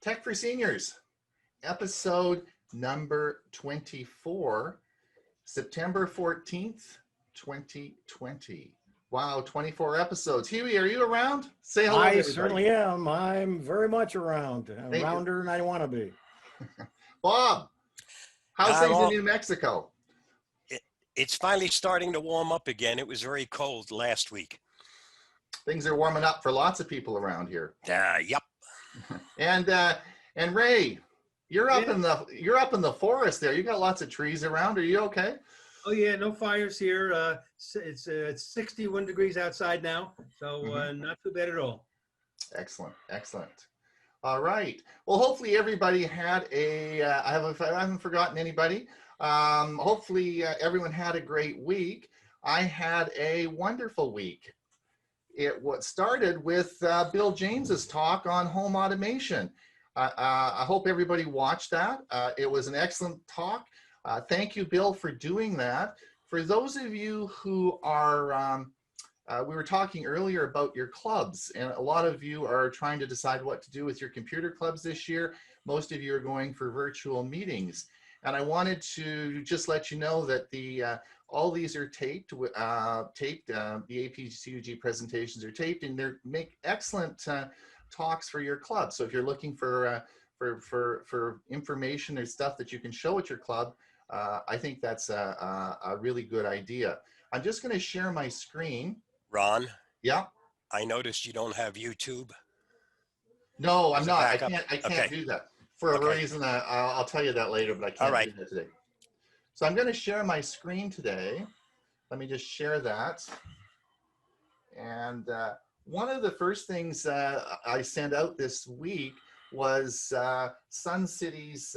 Tech for Seniors, episode number 24, September 14th, 2020. Wow, 24 episodes. Hewie, are you around? Say hello to I everybody. certainly am. I'm very much around. Rounder than I want to be. Bob, how's things Well, in New Mexico? it's finally starting to warm up again. It was very cold last week. Things are warming up for lots of people around here. Yep. And Ray, you're up in the forest there. You got lots of trees around. Are you okay? Oh yeah, no fires here. It's 61 degrees outside now, so not too bad at all. Excellent, excellent. All right. Well, hopefully everybody had I haven't forgotten anybody. Hopefully everyone had a great week. I had a wonderful week. It started with Bill James's talk on home automation. I hope everybody watched that. It was an excellent talk. Thank you, Bill, for doing that. For those of you who are, we were talking earlier about your clubs, and a lot of you are trying to decide what to do with your computer clubs this year. Most of you are going for virtual meetings. And I wanted to just let you know that all these are taped. The APCUG presentations are taped, and they make excellent talks for your club. So if you're looking for information or stuff that you can show at your club, I think that's a really good idea. I'm just going to share my screen. Ron? Yeah? I noticed you don't have YouTube. No, I'm not. I can't do that. For a Okay. reason, I'll tell you that later, but I can't do that today. So I'm going to share my screen today. Let me just share that. And one of the first things I sent out this week was Sun City's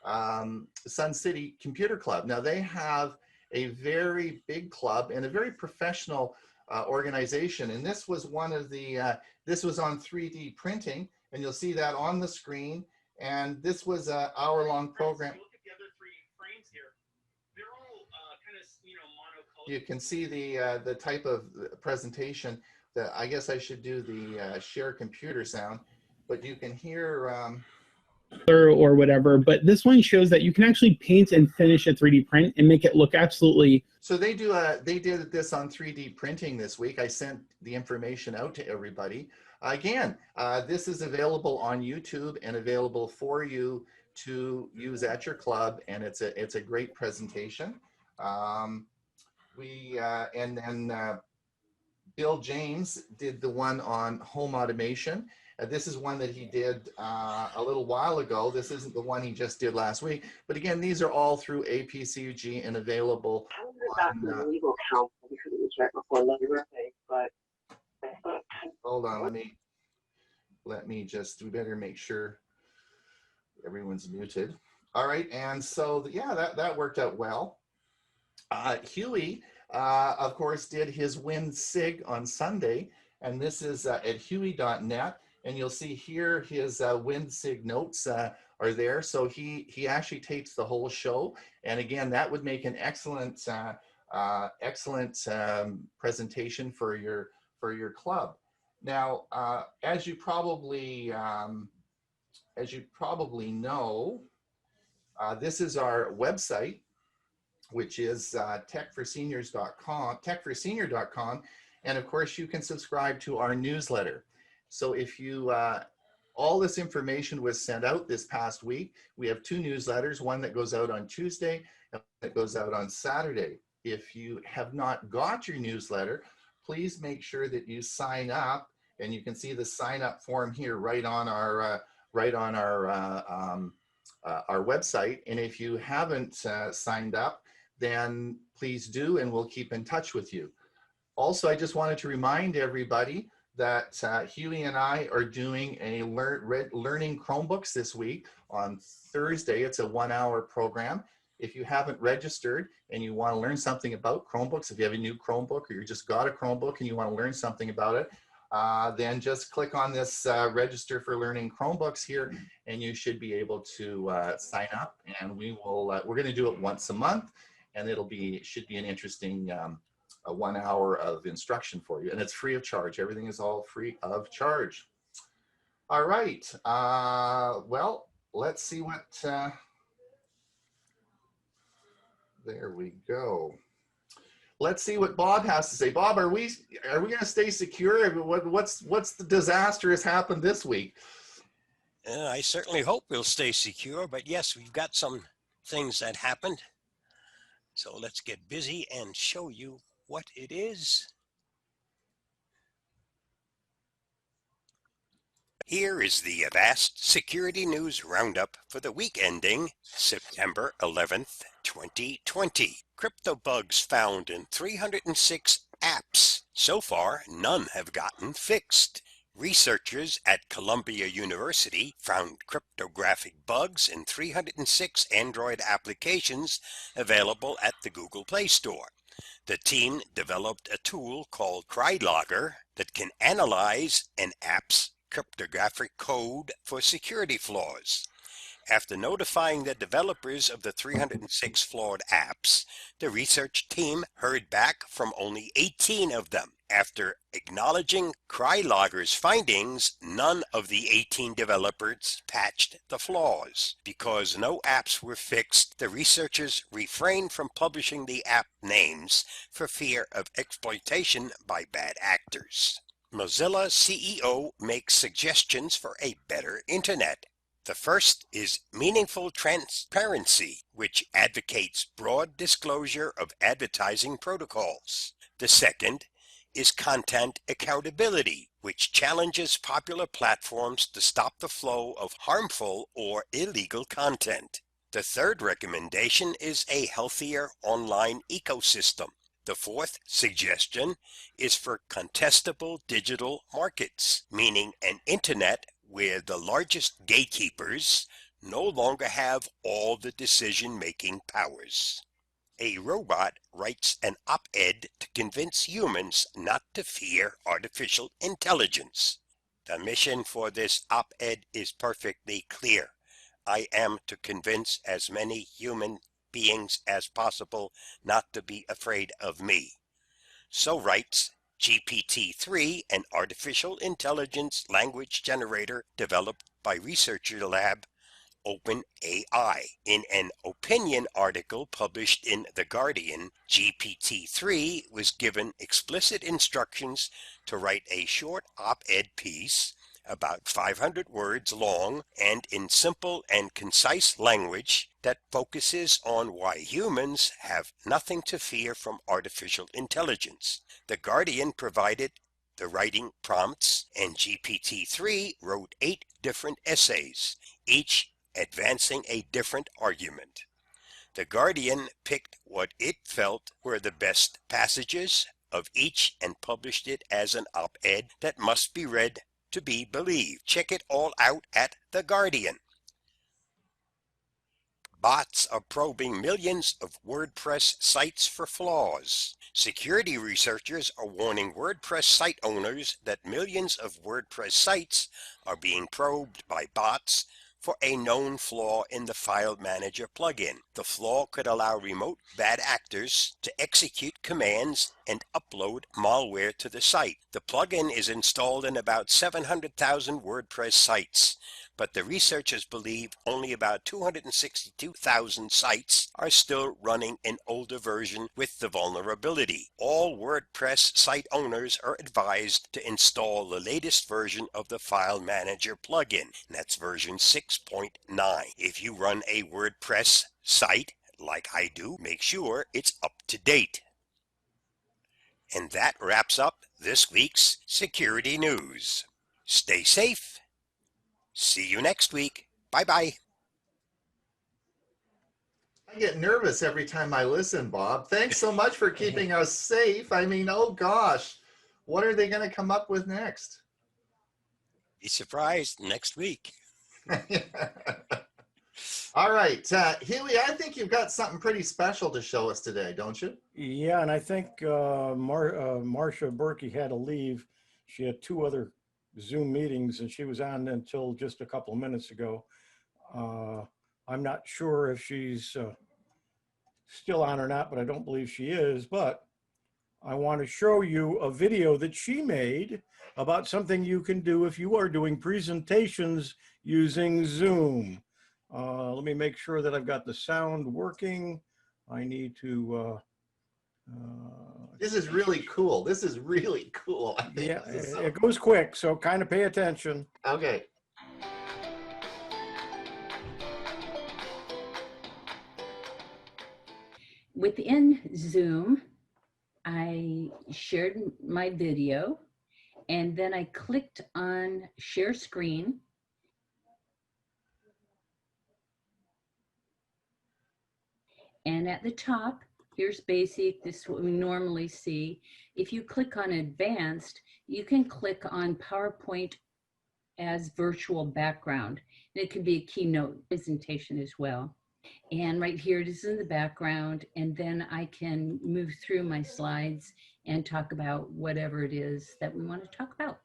Sun City Computer Club. Now they have a very big club and a very professional organization. And this was one of the, this was on 3D printing, and you'll see that on the screen. And this was an hour-long program. You can see the type of presentation. I guess I should do the share computer sound, but you can hear or whatever. But this one shows that you can actually paint and finish a 3D print and make it look absolutely. So they did this on 3D printing this week. I sent the information out to everybody. Again, this is available on YouTube and available for you to use at your club, and it's a great presentation. And then Bill James did the one on home automation. This is one that he did a little while ago. This isn't the one he just did last week. But again, these are all through APCUG and available on, legal counsel because it was right before Labor Day, but hold on, let me just, we better make sure everyone's muted. All right, and so yeah, that worked out well. Hewie, of course, did his WinSig on Sunday, and this is at hewie.net, and you'll see here his WinSig notes are there. So he actually tapes the whole show, and again, that would make an excellent presentation for your club. Now, as you probably know, this is our website, which is techforsenior.com, and of course you can subscribe to our newsletter. So if you, all this information was sent out this past week. We have two newsletters, one that goes out on Tuesday and one that goes out on Saturday. If you have not got your newsletter, please make sure that you sign up, and you can see the sign up form here right on our website. And if you haven't signed up, then please do, and we'll keep in touch with you. Also, I just wanted to remind everybody that Hewie and I are doing a Learning Chromebooks this week on Thursday. It's a 1-hour program. If you haven't registered and you want to learn something about Chromebooks, if you have a new Chromebook or you just got a Chromebook and you want to learn something about it, then just click on this register for Learning Chromebooks here, and you should be able to sign up. And we will, we're going to do it once a month, and should be an interesting 1 hour of instruction for you, and it's free of charge. Everything is all free of charge. All right. Well, let's see what. There we go. Let's see what Bob has to say. Bob, are we going to stay secure? What's the disaster has happened this week? I certainly hope we'll stay secure, but yes, we've got some things that happened. So let's get busy and show you what it is. Here is the Avast Security News Roundup for the week ending September 11th, 2020. Crypto bugs found in 306 apps. So far, none have gotten fixed. Researchers at Columbia University found cryptographic bugs in 306 Android applications available at the Google Play Store. The team developed a tool called CryLogger that can analyze an app's cryptographic code for security flaws. After notifying the developers of the 306 flawed apps, the research team heard back from only 18 of them. After acknowledging CryLogger's findings, none of the 18 developers patched the flaws. Because no apps were fixed, the researchers refrained from publishing the app names for fear of exploitation by bad actors. Mozilla CEO makes suggestions for a better internet. The first is meaningful transparency, which advocates broad disclosure of advertising protocols. The second is content accountability, which challenges popular platforms to stop the flow of harmful or illegal content. The third recommendation is a healthier online ecosystem. The fourth suggestion is for contestable digital markets, meaning an internet where the largest gatekeepers no longer have all the decision-making powers. A robot writes an op-ed to convince humans not to fear artificial intelligence. The mission for this op-ed is perfectly clear. I am to convince as many human beings as possible not to be afraid of me. So writes GPT-3, an artificial intelligence language generator developed by researcher lab OpenAI. In an opinion article published in The Guardian, GPT-3 was given explicit instructions to write a short op-ed piece about 500 words long and in simple and concise language that focuses on why humans have nothing to fear from artificial intelligence. The Guardian provided the writing prompts, and GPT-3 wrote 8 different essays, each advancing a different argument. The Guardian picked what it felt were the best passages of each and published it as an op-ed that must be read to be believed. Check it all out at The Guardian. Bots are probing millions of WordPress sites for flaws. Security researchers are warning WordPress site owners that millions of WordPress sites are being probed by bots for a known flaw in the File Manager plugin. The flaw could allow remote bad actors to execute commands and upload malware to the site. The plugin is installed in about 700,000 WordPress sites, but the researchers believe only about 262,000 sites are still running an older version with the vulnerability. All WordPress site owners are advised to install the latest version of the File Manager plugin. That's version 6.9. If you run a WordPress site, like I do, make sure it's up to date. And that wraps up this week's security news. Stay safe. See you next week. Bye-bye. I get nervous every time I listen, Bob. Thanks so much for keeping us safe. I mean, oh gosh, what are they going to come up with next? Be surprised next week. All right, Hewie, I think you've got something pretty special to show us today, don't you? Yeah, and I think Marcia Berkey had to leave. She had 2 other Zoom meetings, and she was on until just a couple of minutes ago. I'm not sure if she's still on or not, but I don't believe she is. But I want to show you a video that she made about something you can do if you are doing presentations using Zoom. Let me make sure that I've got the sound working. I need to. This is really cool. This is really cool. I think Yeah, this is so it goes quick, so kind of pay attention. okay. Within Zoom, I shared my video and then I clicked on share screen. And at the top, here's basic, this is what we normally see. If you click on advanced, you can click on PowerPoint as virtual background. And it could be a keynote presentation as well. And right here, it is in the background. And then I can move through my slides and talk about whatever it is that we want to talk about.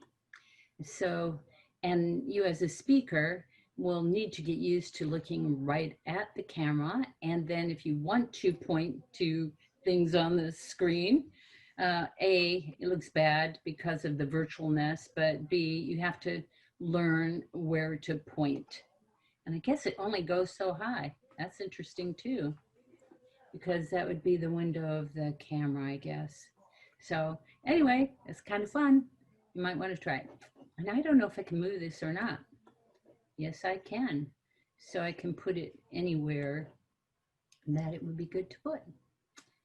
So, and you as a speaker will need to get used to looking right at the camera. And then if you want to point to things on the screen, A, it looks bad because of the virtualness, but B, you have to learn where to point. And I guess it only goes so high. That's interesting too, because that would be the window of the camera, I guess. So anyway, it's kind of fun. You might want to try it. And I don't know if I can move this or not. Yes, I can. So I can put it anywhere that it would be good to put.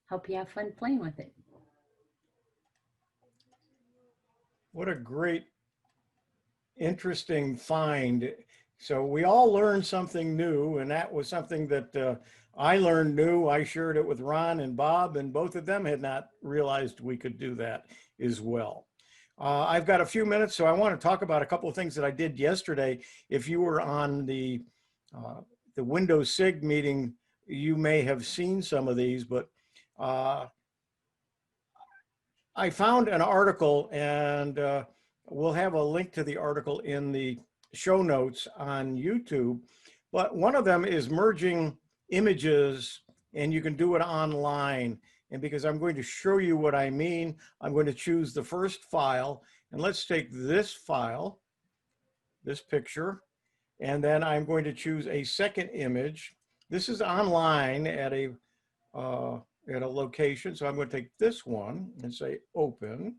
Hope you have fun playing with it. What a great, interesting find. So we all learned something new, and that was something that I learned new. I shared it with Ron and Bob, and both of them had not realized we could do that as well. I've got a few minutes, so I want to talk about a couple of things that I did yesterday. If you were on the Windows SIG meeting, you may have seen some of these, but I found an article, and we'll have a link to the article in the show notes on YouTube. But one of them is merging images, and you can do it online. And because I'm going to show you what I mean, I'm going to choose the first file. And let's take this file, this picture, and then I'm going to choose a second image. This is online at a location. So I'm going to take this one and say open.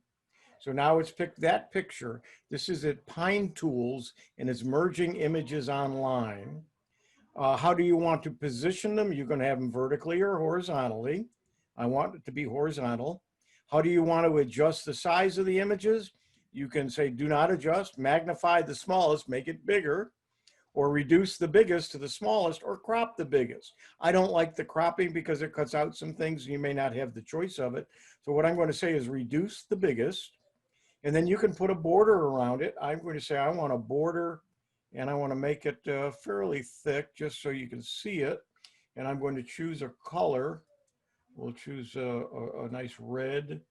So now it's picked that picture. This is at Pine Tools, and it's merging images online. How do you want to position them? You're going to have them vertically or horizontally. I want it to be horizontal. How do you want to adjust the size of the images? You can say do not adjust, magnify the smallest, make it bigger, or reduce the biggest to the smallest, or crop the biggest. I don't like the cropping because it cuts out some things and you may not have the choice of it. So what I'm going to say is reduce the biggest, and then you can put a border around it. I'm going to say I want a border, and I want to make it fairly thick just so you can see it. And I'm going to choose a color. We'll choose a nice red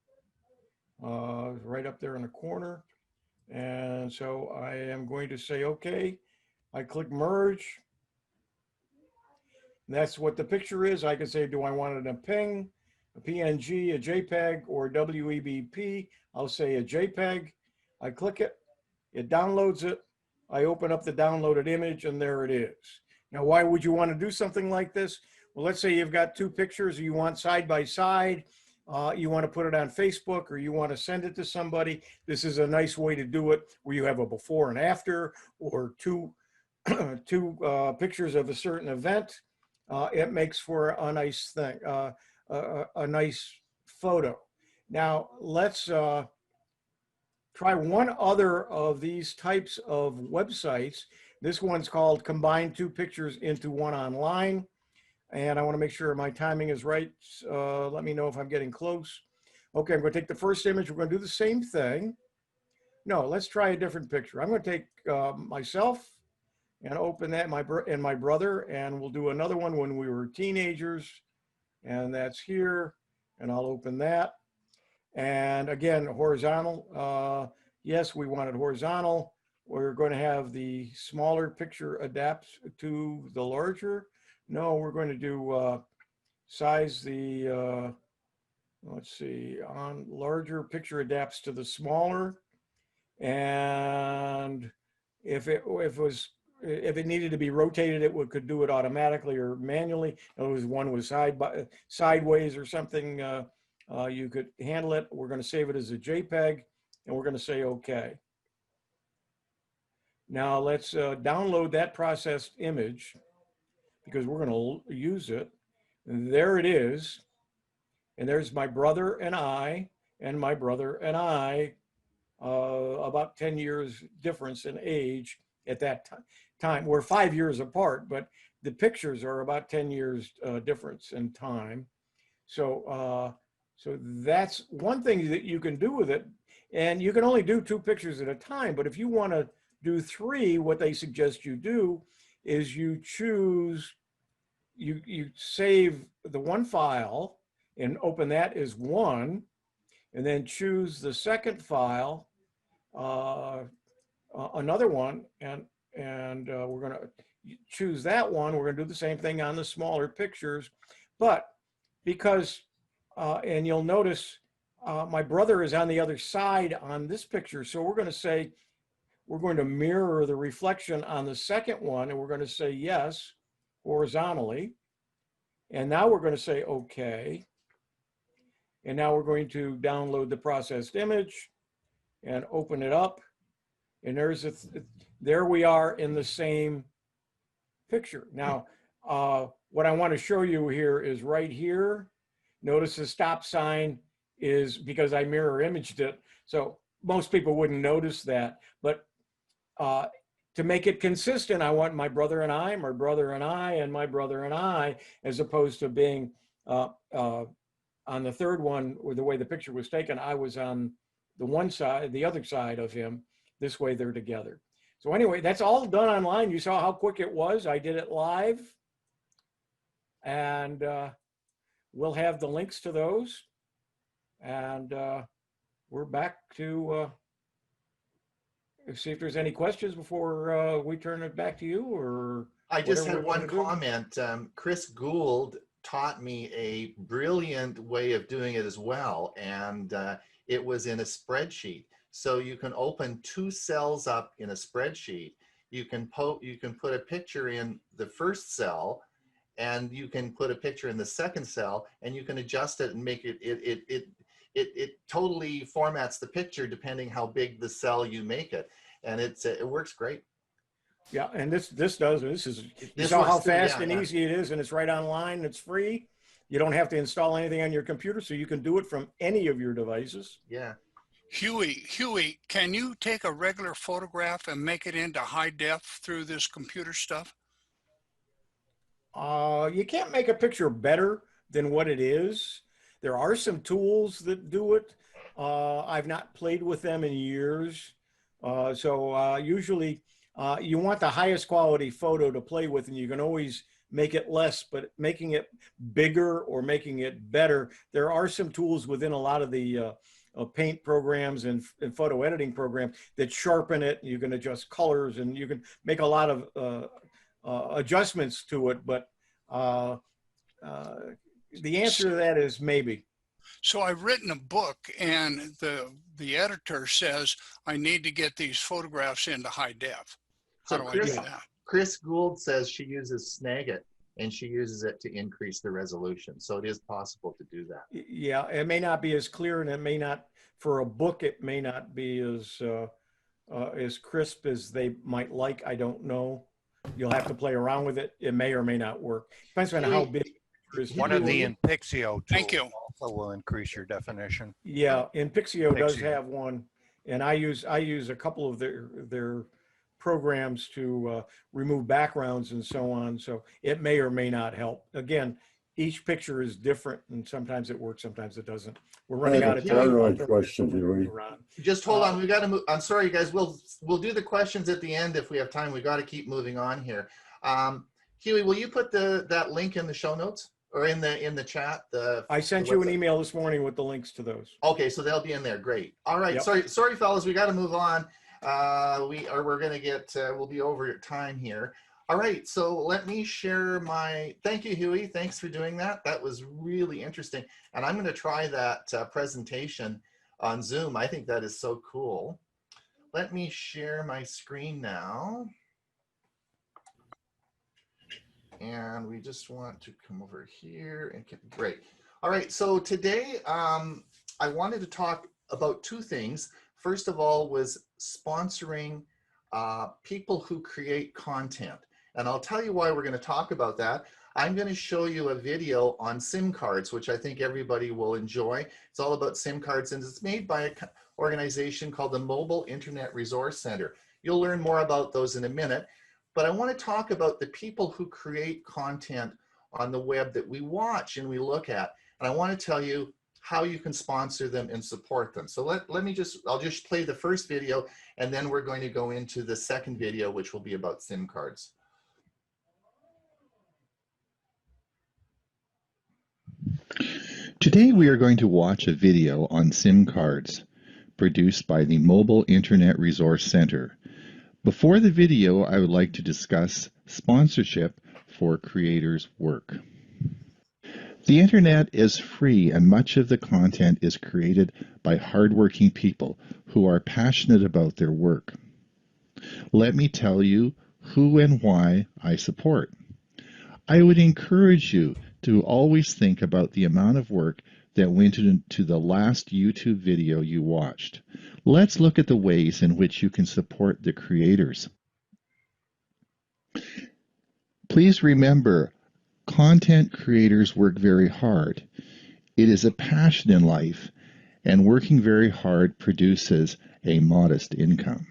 right up there in the corner. And so I am going to say, okay, I click merge. And that's what the picture is. I can say, do I want it in a PNG, a PNG, a JPEG, or WEBP? I'll say a JPEG. I click it, it downloads it. I open up the downloaded image, and there it is. Now, why would you want to do something like this? Well, let's say you've got two pictures you want side by side. You want to put it on Facebook, or you want to send it to somebody. This is a nice way to do it, where you have a before and after, or two pictures of a certain event. It makes for a nice thing, a nice photo. Now, let's try one other of these types of websites. This one's called Combine Two Pictures into One Online. And I want to make sure my timing is right. Let me know if I'm getting close. Okay, I'm going to take the first image. We're going to do the same thing. No, let's try a different picture. I'm going to take myself and open that, and my brother, and we'll do another one when we were teenagers. And that's here. And I'll open that. And again, horizontal. Yes, we want it horizontal. We're going to have the smaller picture adapt to the larger. No, we're going to do size the, let's see, on larger picture adapts to the smaller. And if it needed to be rotated, it could do it automatically or manually. In other words, one was sideways or something, you could handle it. We're going to save it as a JPEG, and we're going to say OK. Now let's download that processed image because we're going to use it. And there it is. And there's my brother and I, about 10 years difference in age at that time. We're 5 years apart, but the pictures are about 10 years difference in time. So, so that's one thing that you can do with it. And you can only do 2 pictures at a time. But if you want to do 3, what they suggest you do is you choose, you save the one file and open that as 1, and then choose the second file, another one, and we're going to choose that one. We're going to do the same thing on the smaller pictures, but because, and you'll notice my brother is on the other side on this picture. So we're going to say, we're going to mirror the reflection on the second one, and we're going to say yes, horizontally. And now we're going to say okay. And now we're going to download the processed image and open it up. And there we are in the same picture. Now, what I want to show you here is right here. Notice the stop sign is because I mirror imaged it. So most people wouldn't notice that. But to make it consistent, I want my brother and I, my brother and I, and my brother and I, as opposed to being on the third one, or the way the picture was taken, I was on the one side, the other side of him. This way they're together. So anyway, that's all done online. You saw how quick it was. I did it live. And we'll have the links to those. And we're back to see if there's any questions before we turn it back to you, or I just had one comment. Chris Gould taught me a brilliant way of doing it as well, and it was in a spreadsheet. So you can open 2 cells up in a spreadsheet. You can put a picture in the first cell, and you can put a picture in the second cell, and you can adjust it and make it totally formats the picture depending how big the cell you make it, and it works great. Yeah, and this is, you saw how fast and easy it is, and it's right online. It's free. You don't have to install anything on your computer, so you can do it from any of your devices. Yeah. Hewie, can you take a regular photograph and make it into high def through this computer stuff? You can't make a picture better than what it is. There are some tools that do it. I've not played with them in years. So usually you want the highest quality photo to play with, and you can always make it less, but making it bigger or making it better, there are some tools within a lot of the paint programs and photo editing programs that sharpen it. You can adjust colors, and you can make a lot of adjustments to it, but the answer to that is maybe. So I've written a book, and the editor says I need to get these photographs into high def. How do I do that? Chris Gould says she uses Snagit, and she uses it to increase the resolution. So it is possible to do that. Yeah, it may not be as clear, and it may not, for a book, it may not be as crisp as they might like. I don't know. You'll have to play around with it. It may or may not work. Depends on how big it is. One of the InPixio Thank you. tools also will increase your definition. Yeah, InPixio does have one, and I use a couple of their programs to remove backgrounds and so on. So it may or may not help. Again, each picture is different, and sometimes it works, sometimes it doesn't. We're running out of time. Just hold on. We got to move. I'm sorry, guys. We'll do the questions at the end if we have time. We got to keep moving on here. Hewie, will you put that link in the show notes or in the chat? I sent you an email this morning with the links to those. Okay, so they'll be in there. Great. All right. Yep. Sorry, fellas. We got to move on. We're going to we'll be over time here. All right, so let me share thank you, Hewie. Thanks for doing that. That was really interesting. And I'm going to try that presentation on Zoom. I think that is so cool. Let me share my screen now. And we just want to come over here and get great. All right, so today I wanted to talk about two things. First of all was sponsoring people who create content. And I'll tell you why we're going to talk about that. I'm going to show you a video on SIM cards, which I think everybody will enjoy. It's all about SIM cards, and it's made by an organization called the Mobile Internet Resource Center. You'll learn more about those in a minute. But I want to talk about the people who create content on the web that we watch and we look at. And I want to tell you how you can sponsor them and support them. So I'll just play the first video, and then we're going to go into the second video, which will be about SIM cards. Today we are going to watch a video on SIM cards produced by the Mobile Internet Resource Center. Before the video, I would like to discuss sponsorship for creators' work. The internet is free, and much of the content is created by hardworking people who are passionate about their work. Let me tell you who and why I support. I would encourage you to always think about the amount of work that went into the last YouTube video you watched. Let's look at the ways in which you can support the creators. Please remember, content creators work very hard. It is a passion in life, and working very hard produces a modest income.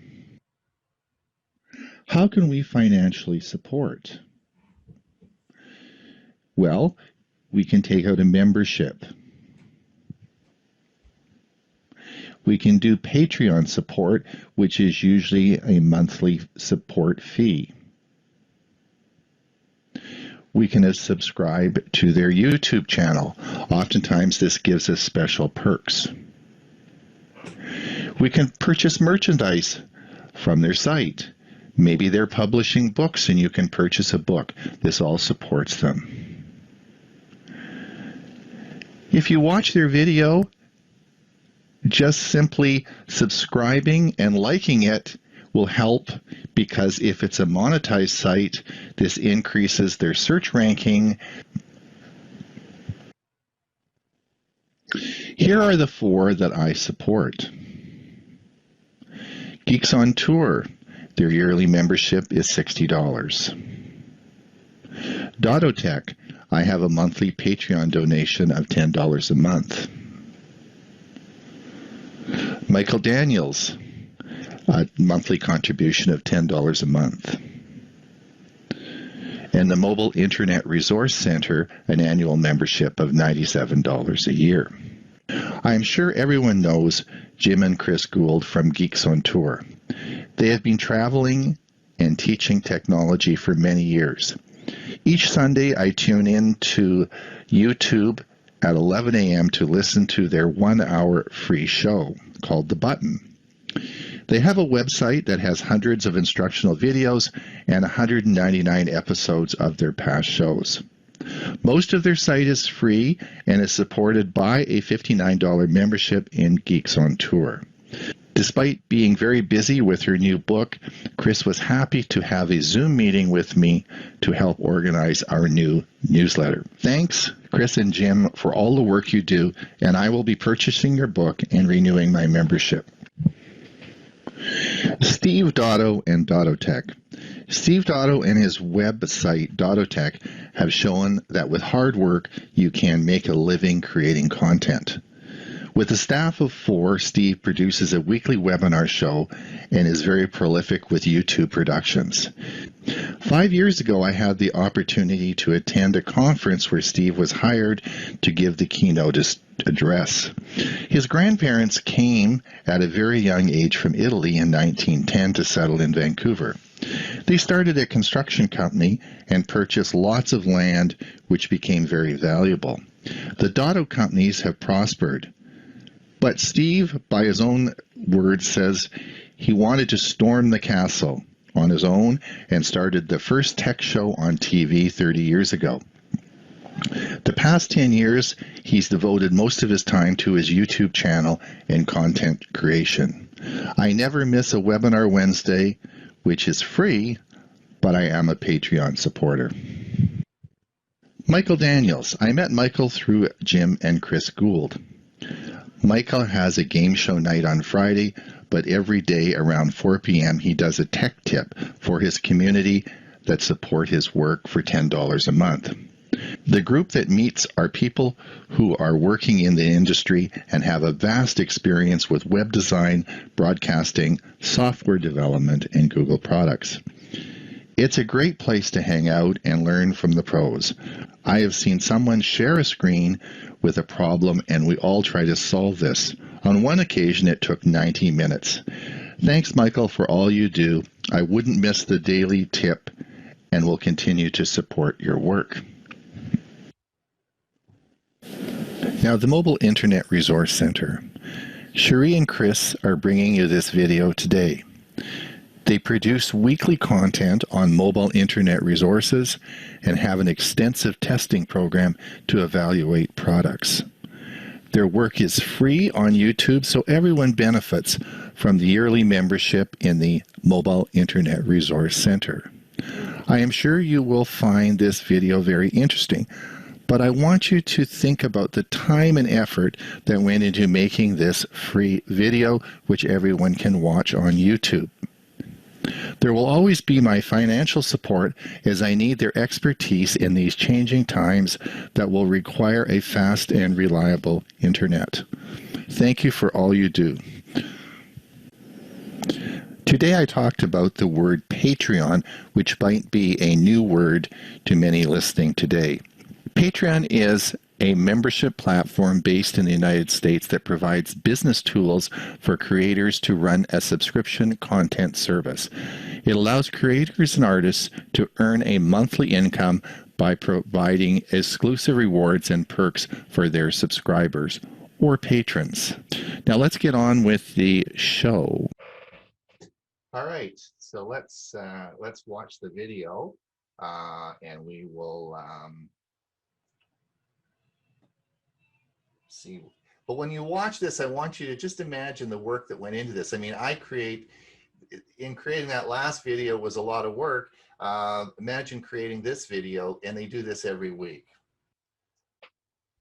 How can we financially support? Well, we can take out a membership. We can do Patreon support, which is usually a monthly support fee. We can subscribe to their YouTube channel. Oftentimes this gives us special perks. We can purchase merchandise from their site. Maybe they're publishing books and you can purchase a book. This all supports them. If you watch their video, just simply subscribing and liking it will help, because if it's a monetized site, this increases their search ranking. Here are the 4 that I support. Geeks on Tour, their yearly membership is $60. Dottotech, I have a monthly Patreon donation of $10 a month. Michael Daniels, a monthly contribution of $10 a month. And the Mobile Internet Resource Center, an annual membership of $97 a year. I'm sure everyone knows Jim and Chris Gould from Geeks on Tour. They have been traveling and teaching technology for many years. Each Sunday I tune in to YouTube at 11 a.m. to listen to their 1-hour free show called The Button. They have a website that has hundreds of instructional videos and 199 episodes of their past shows. Most of their site is free and is supported by a $59 membership in Geeks on Tour. Despite being very busy with her new book, Chris was happy to have a Zoom meeting with me to help organize our new newsletter. Thanks, Chris and Jim, for all the work you do, and I will be purchasing your book and renewing my membership. Steve Dotto and Dottotech. Steve Dotto and his website, Dottotech, have shown that with hard work, you can make a living creating content. With a staff of 4, Steve produces a weekly webinar show and is very prolific with YouTube productions. 5 years ago, I had the opportunity to attend a conference where Steve was hired to give the keynote address. His grandparents came at a very young age from Italy in 1910 to settle in Vancouver. They started a construction company and purchased lots of land, which became very valuable. The Dotto companies have prospered. But Steve, by his own words, says he wanted to storm the castle. on his own and started the first tech show on TV 30 years ago. The past 10 years, he's devoted most of his time to his YouTube channel and content creation. I never miss a Webinar Wednesday, which is free, but I am a Patreon supporter. Michael Daniels. I met Michael through Jim and Chris Gould. Michael has a game show night on Friday, but every day around 4 p.m. he does a tech tip for his community that support his work for $10 a month. The group that meets are people who are working in the industry and have a vast experience with web design, broadcasting, software development, and Google products. It's a great place to hang out and learn from the pros. I have seen someone share a screen with a problem and we all try to solve this. On one occasion, it took 90 minutes. Thanks, Michael, for all you do. I wouldn't miss the daily tip and will continue to support your work. Now, the Mobile Internet Resource Center. Cherie and Chris are bringing you this video today. They produce weekly content on mobile internet resources and have an extensive testing program to evaluate products. Their work is free on YouTube, so everyone benefits from the yearly membership in the Mobile Internet Resource Center. I am sure you will find this video very interesting, but I want you to think about the time and effort that went into making this free video, which everyone can watch on YouTube. There will always be my financial support as I need their expertise in these changing times that will require a fast and reliable internet. Thank you for all you do. Today I talked about the word Patreon, which might be a new word to many listening today. Patreon is a membership platform based in the United States that provides business tools for creators to run a subscription content service. It allows creators and artists to earn a monthly income by providing exclusive rewards and perks for their subscribers or patrons. Now let's get on with the show. All right, so let's watch the video, and we will see. But when you watch this, I want you to just imagine the work that went into this. I mean, in creating that last video was a lot of work. Imagine creating this video, and they do this every week.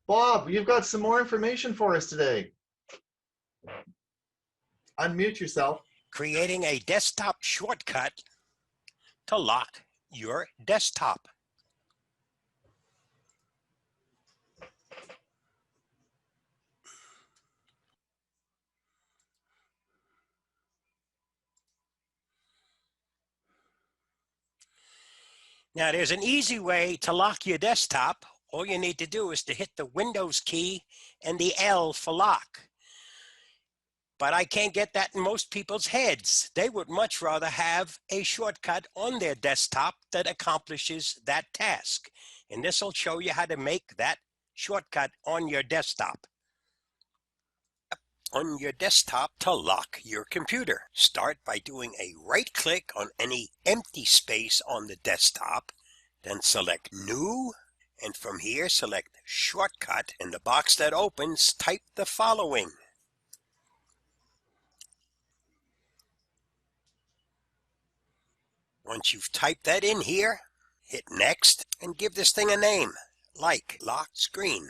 Bob, you've got some more information for us today. Unmute yourself. Creating a desktop shortcut to lock your desktop. Now, there's an easy way to lock your desktop. All you need to do is to hit the Windows key and the L for lock. But I can't get that in most people's heads. They would much rather have a shortcut on their desktop that accomplishes that task. And this will show you how to make that shortcut on your desktop. On your desktop to lock your computer. Start by doing a right-click on any empty space on the desktop, then select New, and from here select Shortcut. In the box that opens, type the following. Once you've typed that in here, hit Next and give this thing a name, like Lock Screen.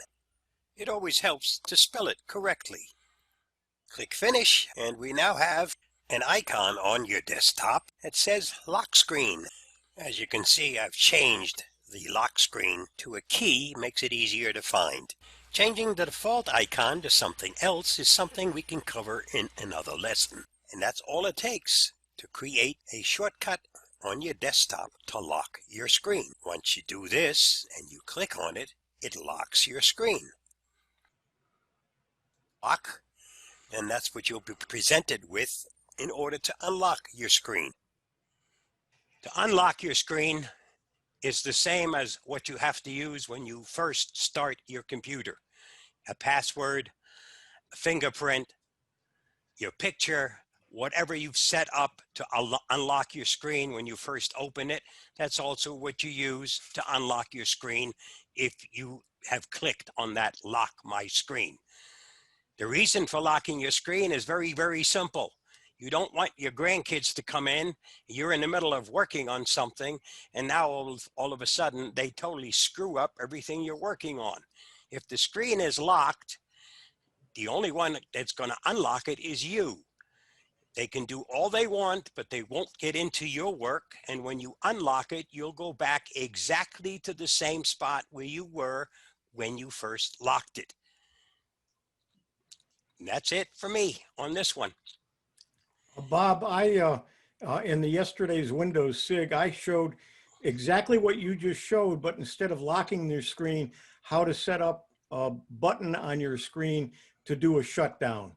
It always helps to spell it correctly. Click Finish, and we now have an icon on your desktop that says Lock Screen. As you can see, I've changed the lock screen to a key, makes it easier to find. Changing the default icon to something else is something we can cover in another lesson. And that's all it takes to create a shortcut on your desktop to lock your screen. Once you do this and you click on it, it locks your screen. Lock, and that's what you'll be presented with in order to unlock your screen. To unlock your screen is the same as what you have to use when you first start your computer. A password, a fingerprint, your picture, whatever you've set up to unlock your screen when you first open it, that's also what you use to unlock your screen if you have clicked on that lock my screen. The reason for locking your screen is very, very simple. You don't want your grandkids to come in, you're in the middle of working on something, and now all of a sudden they totally screw up everything you're working on. If the screen is locked, the only one that's going to unlock it is you. They can do all they want, but they won't get into your work. And when you unlock it, you'll go back exactly to the same spot where you were when you first locked it. And that's it for me on this one. Bob, in the yesterday's Windows SIG, I showed exactly what you just showed, but instead of locking your screen, how to set up a button on your screen to do a shutdown.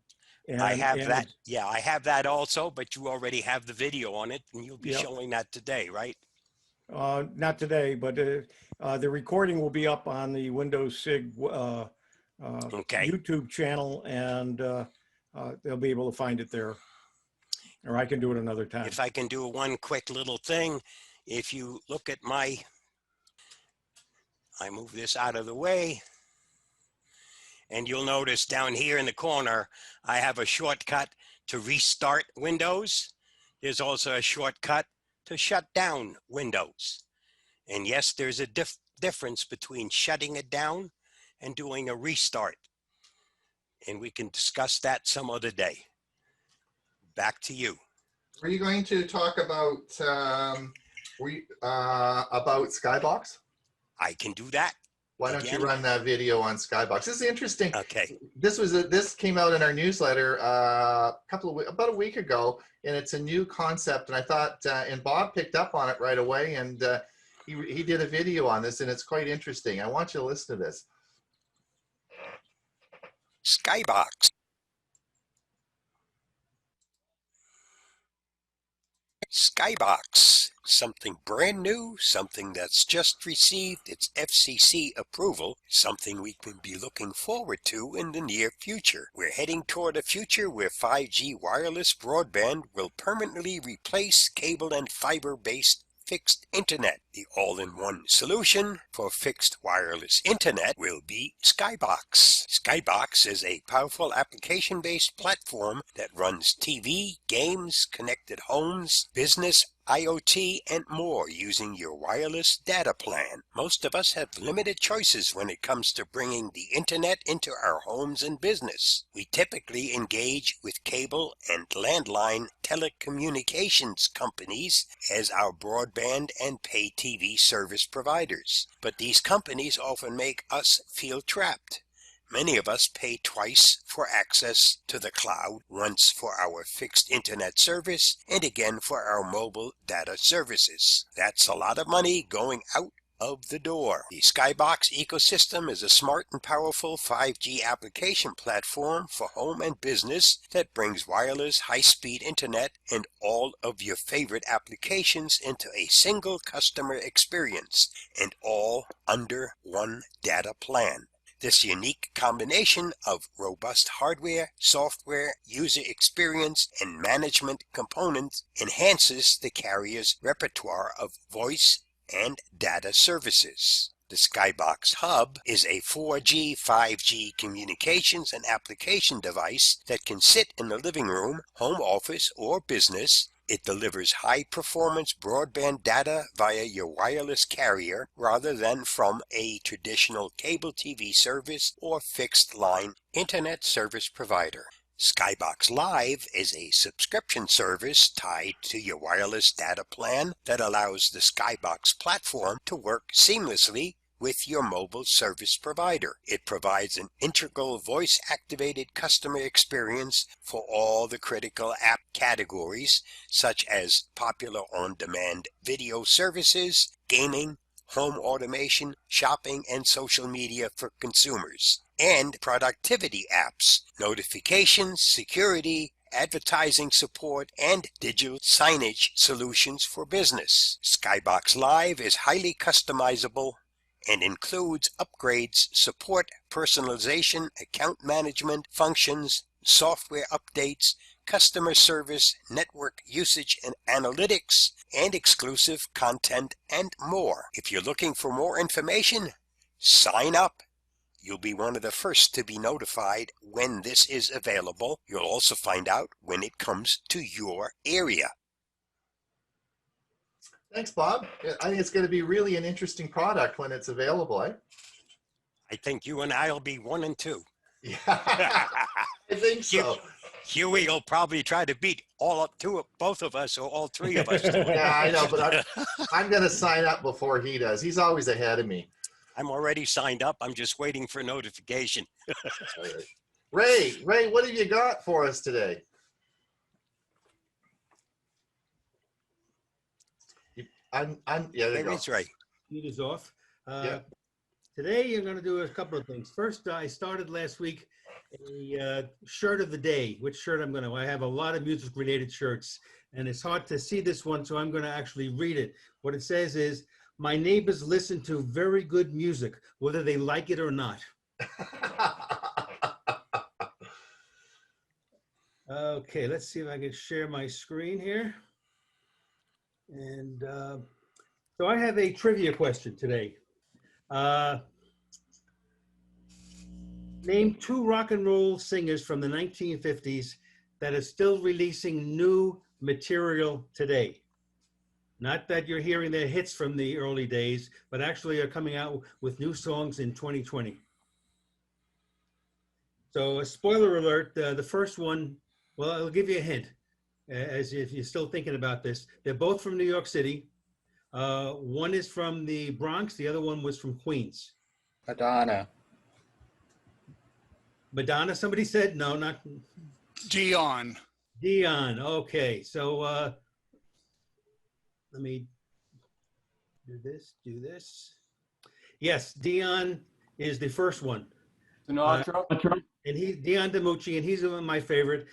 I have that. Yeah, I have that also, but you already have the video on it, and you'll be showing that today, right? Not today, but the recording will be up on the Windows SIG YouTube channel, and they'll be able to find it there. Or I can do it another time. If I can do one quick little thing, if you look at I move this out of the way, and you'll notice down here in the corner, I have a shortcut to restart Windows. There's also a shortcut to shut down Windows. And yes, there's a difference between shutting it down and doing a restart. And we can discuss that some other day. Back to you. Are you going to talk about Skybox? I can do that. Why don't you run that video on Skybox? This is interesting. Okay. This came out in our newsletter about a week ago, and it's a new concept. And I thought, and Bob picked up on it right away, and he did a video on this, and it's quite interesting. I want you to listen to this. Skybox. Skybox, something brand new, something that's just received its FCC approval, something we can be looking forward to in the near future. We're heading toward a future where 5G wireless broadband will permanently replace cable and fiber-based fixed internet. The all-in-one solution for fixed wireless internet will be Skybox. Skybox is a powerful application-based platform that runs TV, games, connected homes, business, IoT, and more using your wireless data plan. Most of us have limited choices when it comes to bringing the internet into our homes and business. We typically engage with cable and landline telecommunications companies as our broadband and pay TV service providers. But these companies often make us feel trapped. Many of us pay twice for access to the cloud, once for our fixed internet service and again for our mobile data services. That's a lot of money going out of the door. The Skybox ecosystem is a smart and powerful 5G application platform for home and business that brings wireless high-speed internet and all of your favorite applications into a single customer experience, and all under one data plan. This unique combination of robust hardware, software, user experience, and management components enhances the carrier's repertoire of voice and data services. The Skybox Hub is a 4G, 5G communications and application device that can sit in the living room, home office, or business. It delivers high-performance broadband data via your wireless carrier rather than from a traditional cable TV service or fixed-line internet service provider. Skybox Live is a subscription service tied to your wireless data plan that allows the Skybox platform to work seamlessly with your mobile service provider. It provides an integral voice-activated customer experience for all the critical app categories, such as popular on-demand video services, gaming, home automation, shopping, and social media for consumers, and productivity apps, notifications, security, advertising support, and digital signage solutions for business. Skybox Live is highly customizable and includes upgrades, support, personalization, account management functions, software updates, customer service, network usage and analytics, and exclusive content and more. If you're looking for more information, sign up. You'll be one of the first to be notified when this is available. You'll also find out when it comes to your area. Thanks, Bob. I think it's going to be really an interesting product when it's available, eh? I think you and I will be 1 and 2. Yeah, I think so. Hewie will probably try to beat both of us or all 3 of us. Yeah, I know, but I'm going to sign up before he does. He's always ahead of me. I'm already signed up. I'm just waiting for notification. Ray, what have you got for us today? Yeah, there you go. Ray's right. Heat is off. Yeah. Today, you're going to do a couple of things. First, I started last week a shirt of the day. Which shirt I have a lot of music-related shirts, and it's hard to see this one, so I'm going to actually read it. What it says is, my neighbors listen to very good music, whether they like it or not. Okay, let's see if I can share my screen here. And so I have a trivia question today. Name 2 rock and roll singers from the 1950s that are still releasing new material today. Not that you're hearing their hits from the early days, but actually are coming out with new songs in 2020. So a spoiler alert, the first one, well, I'll give you a hint, as if you're still thinking about this. They're both from New York City. One is from the Bronx, the other one was from Queens. Madonna. Madonna, somebody said? No, not Dion. Dion. Okay, so let me do this. Yes, Dion is the first one. Sinatra. And Dion DiMucci, and he's one of my favorite.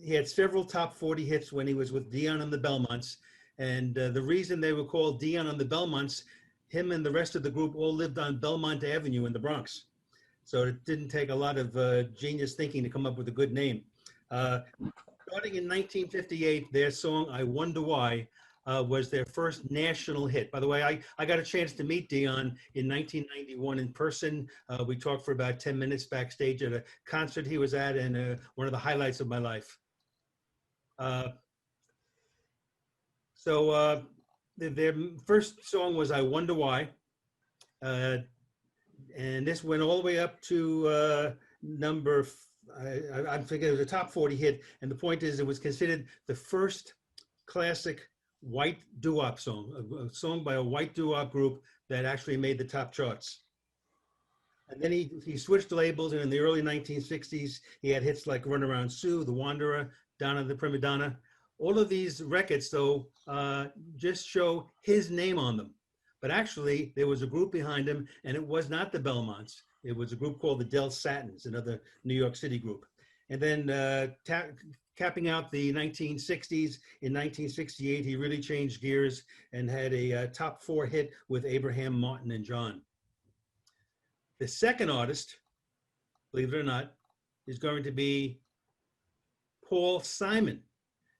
He had several top 40 hits when he was with Dion and the Belmonts. And the reason they were called Dion and the Belmonts, him and the rest of the group all lived on Belmont Avenue in the Bronx. So it didn't take a lot of genius thinking to come up with a good name. Starting in 1958, their song, I Wonder Why, was their first national hit. By the way, I got a chance to meet Dion in 1991 in person. We talked for about 10 minutes backstage at a concert he was at, and one of the highlights of my life. So their first song was I Wonder Why. And this went all the way up to I'm thinking it was a top 40 hit. And the point is, it was considered the first classic white doo-wop song, a song by a white doo-wop group that actually made the top charts. And then he switched labels, and in the early 1960s, he had hits like Run Around Sue, The Wanderer, Donna the Prima Donna. All of these records, though, just show his name on them. But actually, there was a group behind him, and it was not the Belmonts. It was a group called the Del Satins, another New York City group. And then capping out the 1960s, in 1968, he really changed gears and had a top 4 hit with Abraham, Martin, and John. The second artist, believe it or not, is going to be Paul Simon.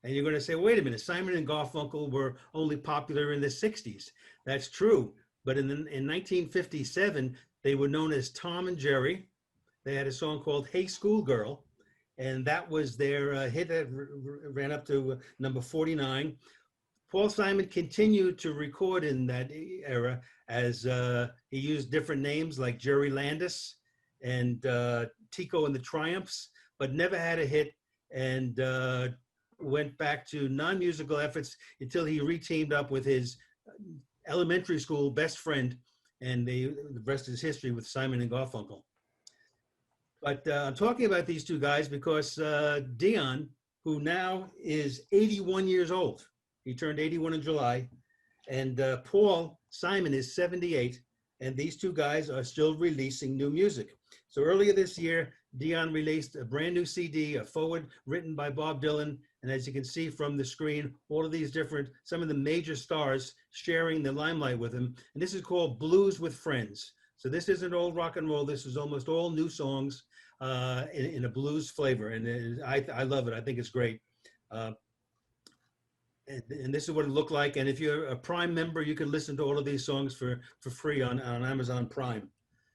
And you're going to say, wait a minute, Simon and Garfunkel were only popular in the 60s. That's true. But in 1957, they were known as Tom and Jerry. They had a song called Hey Schoolgirl, and that was their hit that ran up to number 49. Paul Simon continued to record in that era as he used different names like Jerry Landis and Tico and the Triumphs, but never had a hit, and went back to non-musical efforts until he re-teamed up with his elementary school best friend, and the rest is history with Simon and Garfunkel. But I'm talking about these two guys because Dion, who now is 81 years old, he turned 81 in July, and Paul Simon is 78, and these two guys are still releasing new music. So earlier this year, Dion released a brand new CD, a forward written by Bob Dylan. And as you can see from the screen, all of these some of the major stars sharing the limelight with him. And this is called Blues with Friends. So this isn't old rock and roll. This is almost all new songs in a blues flavor. And I love it. I think it's great. And this is what it looked like. And if you're a Prime member, you can listen to all of these songs for free on Amazon Prime.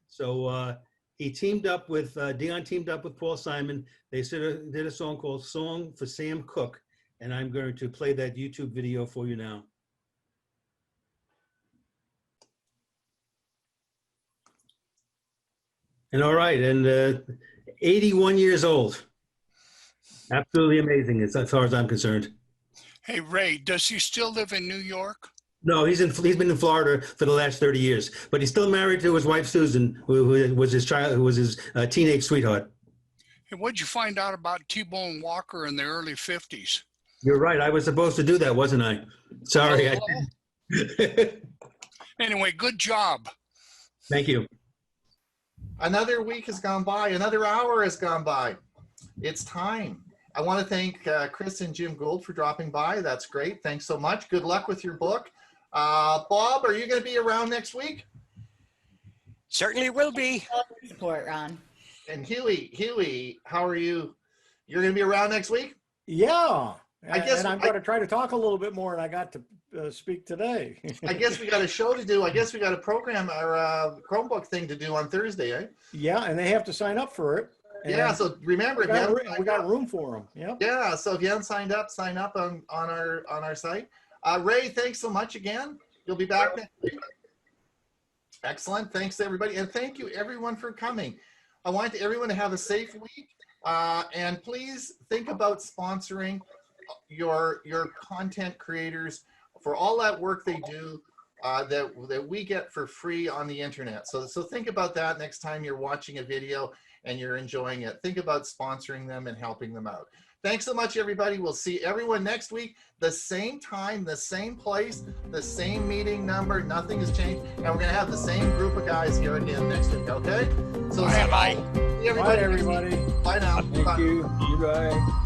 So he teamed up with, Dion teamed up with Paul Simon. They did a song called Song for Sam Cooke. And I'm going to play that YouTube video for you now. And all right, and 81 years old. Absolutely amazing as far as I'm concerned. Hey, Ray, does he still live in New York? No, he's been in Florida for the last 30 years, but he's still married to his wife Susan, who was his teenage sweetheart. Hey, what'd you find out about T-Bone Walker in the early 50s? You're right. I was supposed to do that, wasn't I? Sorry. Anyway, good job. Thank you. Another week has gone by. Another hour has gone by. It's time. I want to thank Chris and Jim Gould for dropping by. That's great. Thanks so much. Good luck with your book. Bob, are you going to be around next week? Certainly will be. Support, Ron. And Hewie, how are you? You're going to be around next week? Yeah. I guess and I'm going to try to talk a little bit more, and I got to speak today. I guess we got a show to do. I guess we got a program or Chromebook thing to do on Thursday, eh? Yeah, and they have to sign up for it. Yeah, so remember, we got room for them. Yeah. Yeah, so if you haven't signed up, sign up on our site. Ray, thanks so much again. You'll be back next week. Excellent. Thanks everybody, and thank you everyone for coming. I want everyone to have a safe week, and please think about sponsoring your content creators for all that work they do that we get for free on the internet. So think about that next time you're watching a video and you're enjoying it. Think about sponsoring them and helping them out. Thanks so much, everybody. We'll see everyone next week, the same time, the same place, the same meeting number. Nothing has changed, and we're going to have the same group of guys here again next week. Okay? So Bye. see everybody. Bye, everybody. Bye now. Thank you. Bye.